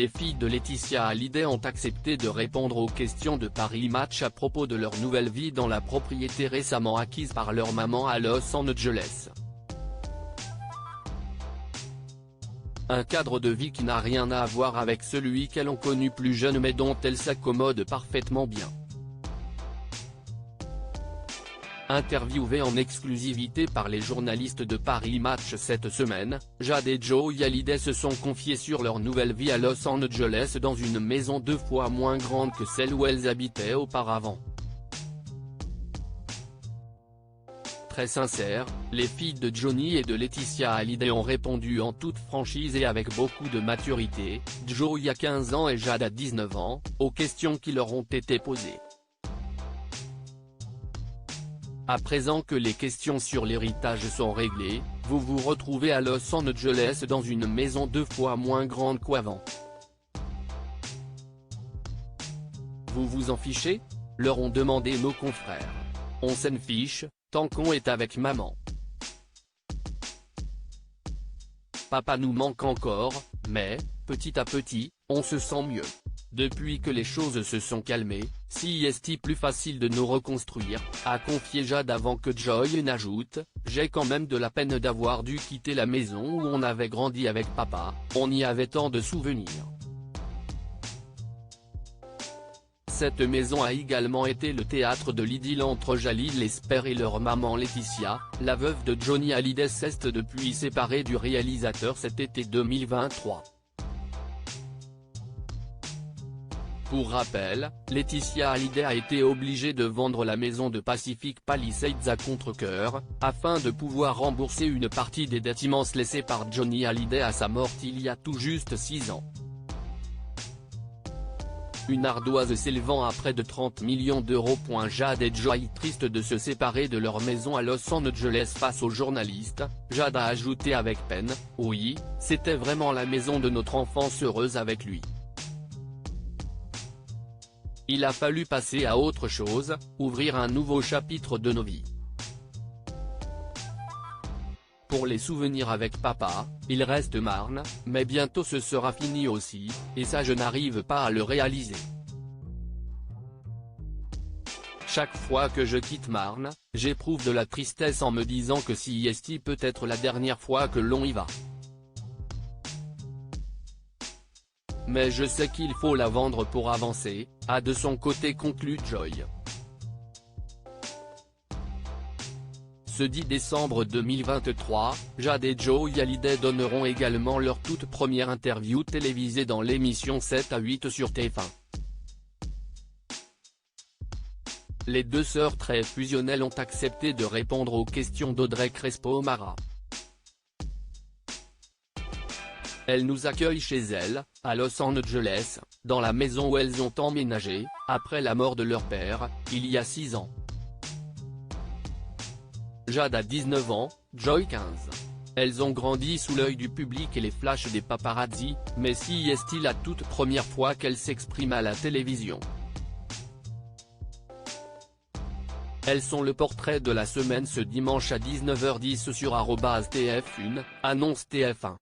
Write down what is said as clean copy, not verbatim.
les filles de Laetitia Hallyday ont accepté de répondre aux questions de Paris Match à propos de leur nouvelle vie dans la propriété récemment acquise par leur maman à Los Angeles. Un cadre de vie qui n'a rien à voir avec celui qu'elles ont connu plus jeune mais dont elles s'accommodent parfaitement bien. Interviewés en exclusivité par les journalistes de Paris Match cette semaine, Jade et Joey Hallyday se sont confiés sur leur nouvelle vie à Los Angeles dans une maison 2 fois moins grande que celle où elles habitaient auparavant. Très sincères, les filles de Johnny et de Laetitia Hallyday ont répondu en toute franchise et avec beaucoup de maturité, Joey a 15 ans et Jade a 19 ans, aux questions qui leur ont été posées. À présent que les questions sur l'héritage sont réglées, vous vous retrouvez à Los Angeles dans une maison 2 fois moins grande qu'avant. Vous vous en fichez ? Leur ont demandé nos confrères. On s'en fiche, tant qu'on est avec maman. Papa nous manque encore, mais, petit à petit, on se sent mieux. Depuis que les choses se sont calmées, c'est plus facile de nous reconstruire, a confié Jade avant que Joey n'ajoute « J'ai quand même de la peine d'avoir dû quitter la maison où on avait grandi avec papa, on y avait tant de souvenirs. » Cette maison a également été le théâtre de l'idylle entre Jalil Esper et leur maman Laetitia, la veuve de Johnny Hallyday s'est depuis séparée du réalisateur cet été 2023. Pour rappel, Laetitia Hallyday a été obligée de vendre la maison de Pacific Palisades à contre-cœur, afin de pouvoir rembourser une partie des dettes immenses laissées par Johnny Hallyday à sa mort il y a tout juste 6 ans. Une ardoise s'élevant à près de 30 millions d'euros. Jade et Joey tristes de se séparer de leur maison à Los Angeles face aux journalistes, Jade a ajouté avec peine « Oui, c'était vraiment la maison de notre enfance heureuse avec lui. Il a fallu passer à autre chose, ouvrir un nouveau chapitre de nos vies. Pour les souvenirs avec papa, il reste Marne, mais bientôt ce sera fini aussi, et ça je n'arrive pas à le réaliser. Chaque fois que je quitte Marne, j'éprouve de la tristesse en me disant que c'est peut être la dernière fois que l'on y va. Mais je sais qu'il faut la vendre pour avancer, a de son côté conclu Joey. Ce 10 décembre 2023, Jade et Joey Hallyday donneront également leur toute première interview télévisée dans l'émission 7 à 8 sur TF1. Les deux sœurs très fusionnelles ont accepté de répondre aux questions d'Audrey Crespo-Mara. Elles nous accueillent chez elles, à Los Angeles, dans la maison où elles ont emménagé, après la mort de leur père, il y a 6 ans. Jade a 19 ans, Joey 15. Elles ont grandi sous l'œil du public et les flashs des paparazzi, mais c'est la toute première fois qu'elles s'expriment à la télévision. Elles sont le portrait de la semaine ce dimanche à 19h10 sur @TF1, annonce TF1.